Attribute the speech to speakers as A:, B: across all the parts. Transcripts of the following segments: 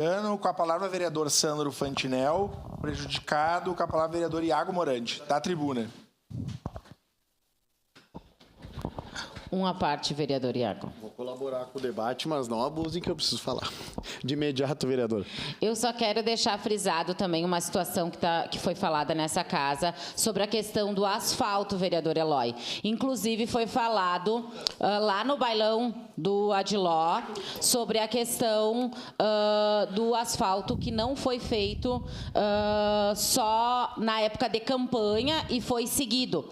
A: Com a palavra, vereador Sandro Fantinel. Prejudicado. Com a palavra, vereador Iago Morandi. Da tribuna.
B: Uma parte, vereador Iago.
C: Vou colaborar com o debate, mas não abusem que eu preciso falar. De imediato, vereador.
B: Eu só quero deixar frisado também uma situação que foi falada nessa casa sobre a questão do asfalto, vereador Eloy. Inclusive, foi falado lá no bailão do Adiló sobre a questão do asfalto que não foi feito só na época de campanha e foi seguido.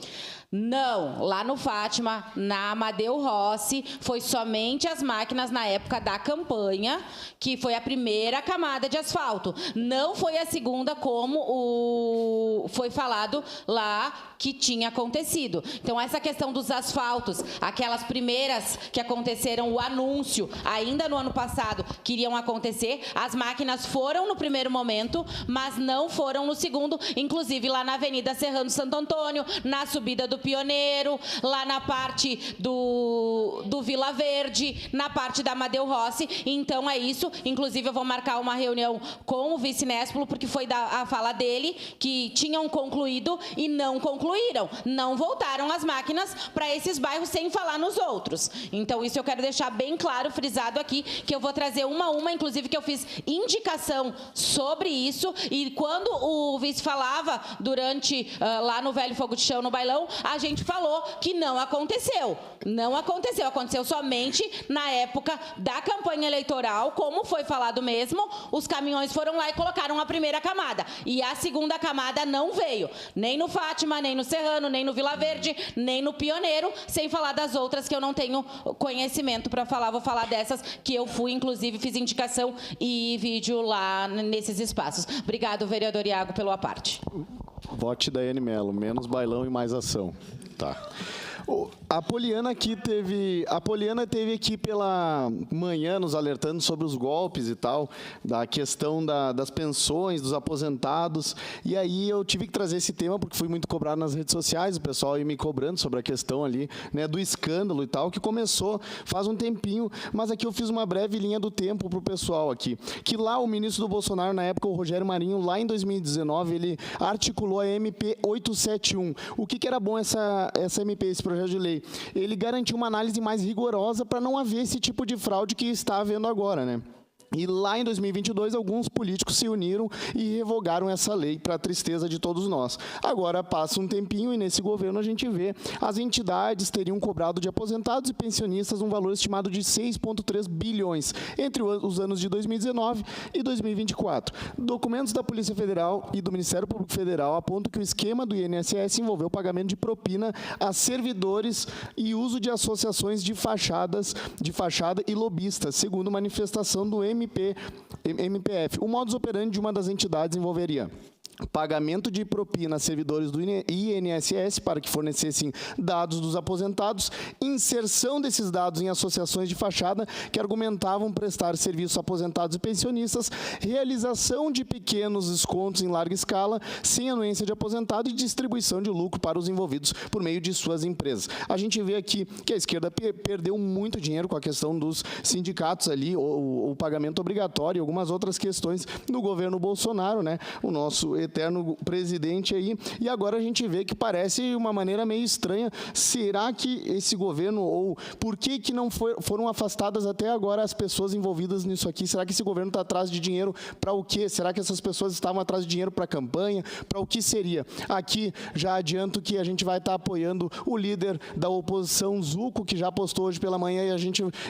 B: Não, lá no Fátima, na Amadeu Rossi, foi somente as máquinas na época da campanha, que foi a primeira camada de asfalto. Não foi a segunda, como foi falado lá que tinha acontecido. Então, essa questão dos asfaltos, aquelas primeiras que aconteceram, o anúncio, ainda no ano passado, que iriam acontecer, as máquinas foram no primeiro momento, mas não foram no segundo, inclusive lá na Avenida Serrano Santo Antônio, na subida do Pioneiro, lá na parte do Vila Verde, na parte da Amadeu Rossi. Então é isso. Inclusive eu vou marcar uma reunião com o vice-néspulo, porque foi a fala dele que tinham concluído e não concluíram. Não voltaram as máquinas para esses bairros, sem falar nos outros. Então isso eu quero deixar bem claro, frisado aqui, que eu vou trazer uma a uma, inclusive que eu fiz indicação sobre isso, e quando o vice falava durante lá no Velho Fogo de Chão, no bailão, a gente falou que não aconteceu. Não aconteceu. Aconteceu somente na época da campanha eleitoral, como foi falado mesmo, os caminhões foram lá e colocaram a primeira camada. E a segunda camada não veio. Nem no Fátima, nem no Serrano, nem no Vila Verde, nem no Pioneiro, sem falar das outras que eu não tenho conhecimento para falar. Vou falar dessas que eu fui, inclusive, fiz indicação e vídeo lá nesses espaços. Obrigado, vereador Iago, pela parte.
C: Vote da Daiane Mello, menos bailão e mais ação. Tá. A Poliana teve aqui pela manhã nos alertando sobre os golpes e tal, da questão das pensões, dos aposentados, e aí eu tive que trazer esse tema porque fui muito cobrado nas redes sociais, o pessoal ia me cobrando sobre a questão ali, né, do escândalo e tal, que começou faz um tempinho, mas aqui eu fiz uma breve linha do tempo para o pessoal aqui, que lá o ministro do Bolsonaro, na época, o Rogério Marinho, lá em 2019, ele articulou a MP 871. O que era bom essa MP, esse projeto de lei? Ele garantiu uma análise mais rigorosa para não haver esse tipo de fraude que está havendo agora, né? E lá em 2022, alguns políticos se uniram e revogaram essa lei, para a tristeza de todos nós. Agora passa um tempinho e nesse governo a gente vê as entidades teriam cobrado de aposentados e pensionistas um valor estimado de 6,3 bilhões entre os anos de 2019 e 2024. Documentos da Polícia Federal e do Ministério Público Federal apontam que o esquema do INSS envolveu o pagamento de propina a servidores e uso de associações de fachada e lobistas, segundo manifestação do MPF. O modus operandi de uma das entidades envolveria pagamento de propina a servidores do INSS para que fornecessem dados dos aposentados, inserção desses dados em associações de fachada que argumentavam prestar serviços a aposentados e pensionistas, realização de pequenos descontos em larga escala, sem anuência de aposentado e distribuição de lucro para os envolvidos por meio de suas empresas. A gente vê aqui que a esquerda perdeu muito dinheiro com a questão dos sindicatos ali, o pagamento obrigatório e algumas outras questões no governo Bolsonaro, né? O nosso eterno presidente aí, e agora a gente vê que parece uma maneira meio estranha. Será que esse governo, ou por que não foram afastadas até agora as pessoas envolvidas nisso aqui? Será que esse governo está atrás de dinheiro para o quê? Será que essas pessoas estavam atrás de dinheiro para a campanha? Para o que seria? Aqui já adianto que a gente vai estar apoiando o líder da oposição, Zuco, que já postou hoje pela manhã,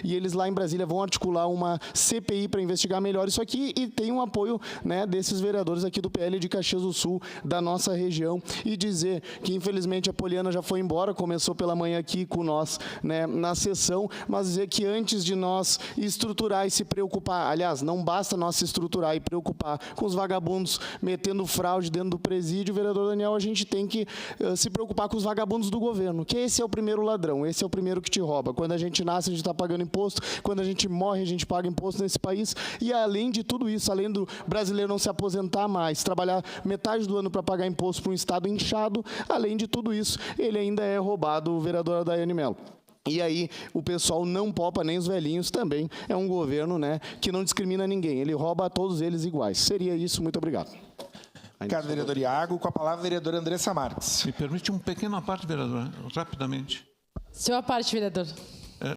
C: e eles lá em Brasília vão articular uma CPI para investigar melhor isso aqui, e tem um apoio, né, desses vereadores aqui do PL de Caxias do Sul, da nossa região, e dizer que infelizmente a Poliana já foi embora, começou pela manhã aqui com nós, né, na sessão, mas dizer que antes de nós estruturar e se preocupar, aliás, não basta nós se estruturar e preocupar com os vagabundos metendo fraude dentro do presídio, vereador Daniel, a gente tem que se preocupar com os vagabundos do governo, que esse é o primeiro ladrão, esse é o primeiro que te rouba. Quando a gente nasce, a gente está pagando imposto, quando a gente morre, a gente paga imposto nesse país, e além de tudo isso, além do brasileiro não se aposentar mais, trabalhar metade do ano para pagar imposto para um estado inchado, além de tudo isso, ele ainda é roubado, o vereador Daiane Mello. E aí o pessoal não poupa nem os velhinhos também. É um governo, né, que não discrimina ninguém. Ele rouba a todos eles iguais. Seria isso. Muito obrigado.
A: Obrigado, vereador Iago. Com a palavra, a vereadora Andressa Marques.
D: Me permite uma pequena parte, vereador, rapidamente.
E: Senhor parte, vereador.